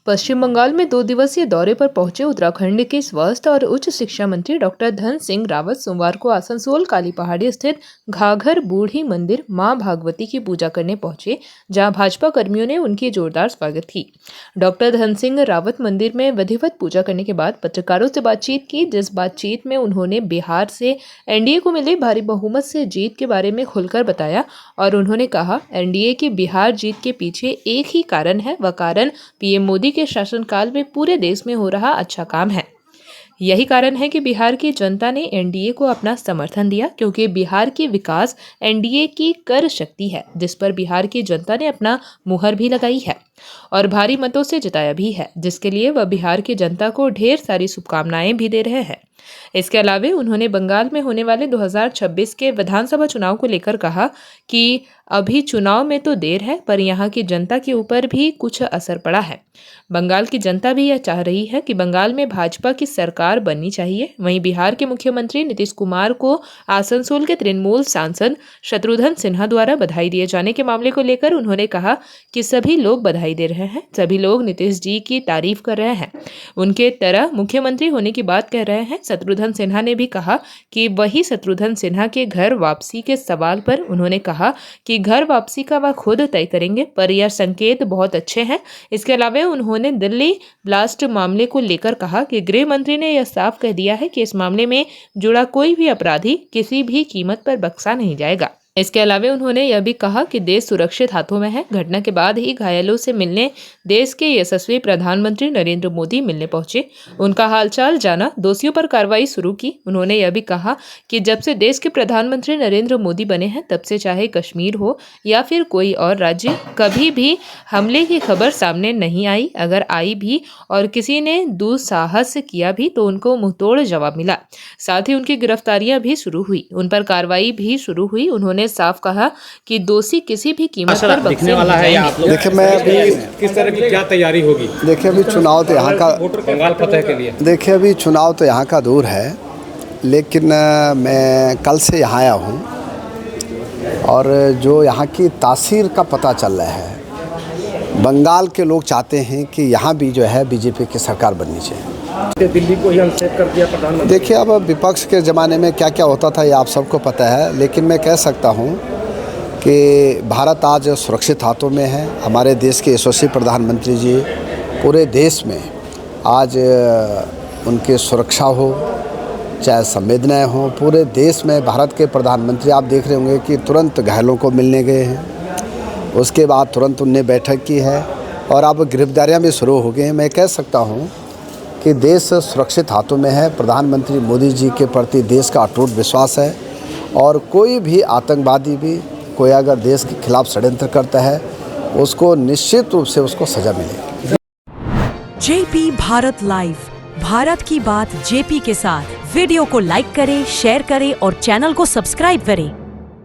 पश्चिम बंगाल में 2 दिवसीय दौरे पर पहुंचे उत्तराखंड के स्वास्थ्य और उच्च शिक्षा मंत्री डॉक्टर धन सिंह रावत सोमवार को आसनसोल काली पहाड़ी स्थित घाघर बूढ़ी मंदिर मां भागवती की पूजा करने पहुंचे, जहां भाजपा कर्मियों ने उनकी जोरदार स्वागत की। डॉक्टर धन सिंह रावत मंदिर में विधिवत पूजा करने के बाद पत्रकारों से बातचीत की, जिस बातचीत में उन्होंने बिहार से एनडीए को मिले भारी बहुमत से जीत के बारे में खुलकर बताया और उन्होंने कहा, एनडीए की बिहार जीत के पीछे एक ही कारण है, वह कारण पीएम मोदी के शासनकाल में पूरे देश में हो रहा अच्छा काम है। यही कारण है कि बिहार की जनता ने एनडीए को अपना समर्थन दिया, क्योंकि बिहार की विकास एनडीए की कर शक्ति है, जिस पर बिहार की जनता ने अपना मुहर भी लगाई है और भारी मतों से जिताया भी है, जिसके लिए वह बिहार की जनता को ढेर सारी शुभकामनाएं भी दे रहे हैं। इसके अलावा उन्होंने बंगाल में होने वाले 2026 के विधानसभा चुनाव को लेकर कहा कि अभी चुनाव में तो देर है, पर यहाँ की जनता के ऊपर भी कुछ असर पड़ा है। बंगाल की जनता भी यह चाह रही है कि बंगाल में भाजपा की सरकार बननी चाहिए। वहीं बिहार के मुख्यमंत्री नीतीश कुमार को आसनसोल के तृणमूल सांसद शत्रुघ्न सिन्हा द्वारा बधाई दिए जाने के मामले को लेकर उन्होंने कहा कि सभी लोग बधाई दे रहे हैं, सभी लोग नीतीश जी की तारीफ कर रहे हैं, उनके तरह मुख्यमंत्री होने की बात कह रहे हैं। शत्रुघ्न सिन्हा ने भी कहा कि वही शत्रुघ्न सिन्हा के घर वापसी के सवाल पर उन्होंने कहा कि घर वापसी का वह खुद तय करेंगे, पर यह संकेत बहुत अच्छे हैं। इसके अलावा उन्होंने दिल्ली ब्लास्ट मामले को लेकर कहा कि गृह मंत्री ने यह साफ कह दिया है कि इस मामले में जुड़ा कोई भी अपराधी किसी भी कीमत पर बख्शा नहीं जाएगा। इसके अलावा उन्होंने यह भी कहा कि देश सुरक्षित हाथों में है। घटना के बाद ही घायलों से मिलने देश के यशस्वी प्रधानमंत्री नरेंद्र मोदी मिलने पहुंचे, उनका हालचाल जाना, दोषियों पर कार्रवाई शुरू की। उन्होंने यह भी कहा कि जब से देश के प्रधानमंत्री नरेंद्र मोदी बने हैं, तब से चाहे कश्मीर हो या फिर कोई और राज्य, कभी भी हमले की खबर सामने नहीं आई। अगर आई भी और किसी ने दुस्साहस किया भी तो उनको मुंहतोड़ जवाब मिला। साथ ही उनकी गिरफ्तारियां भी शुरू हुई, उन पर कार्रवाई भी शुरू हुई। उन्होंने साफ कहा कि दोषी किसी भी कीमत पर बख्शे नहीं जाएंगे। देखिए, मैं अभी किस तरह की क्या तैयारी होगी? देखिए, अभी चुनाव तो यहाँ का बंगाल फतह के लिए, देखिए अभी चुनाव तो यहाँ का दूर है, लेकिन मैं कल से यहाँ आया हूँ और जो यहाँ की तासीर का पता चल रहा है, बंगाल के लोग चाहते हैं कि यहाँ भी जो है बीजेपी की सरकार बननी चाहिए। दिल्ली को ही अनसेफ कर दिया प्रधानमंत्री। देखिए, अब विपक्ष के ज़माने में क्या क्या होता था ये आप सबको पता है, लेकिन मैं कह सकता हूँ कि भारत आज सुरक्षित हाथों में है। हमारे देश के यशस्वी प्रधानमंत्री जी पूरे देश में आज उनकी सुरक्षा हो, चाहे संवेदनाएँ हों, पूरे देश में भारत के प्रधानमंत्री आप देख रहे होंगे कि तुरंत घायलों को मिलने गए हैं, उसके बाद तुरंत उनने बैठक की है और अब गिरफ्तारियाँ भी शुरू हो गई हैं। मैं कह सकता हूँ कि देश सुरक्षित हाथों में है। प्रधानमंत्री मोदी जी के प्रति देश का अटूट विश्वास है और कोई भी आतंकवादी भी कोई अगर देश के खिलाफ षड्यंत्र करता है, उसको निश्चित रूप से उसको सजा मिलेगी। जेपी भारत लाइव, भारत की बात जेपी के साथ। वीडियो को लाइक करें, शेयर करें और चैनल को सब्सक्राइब करें।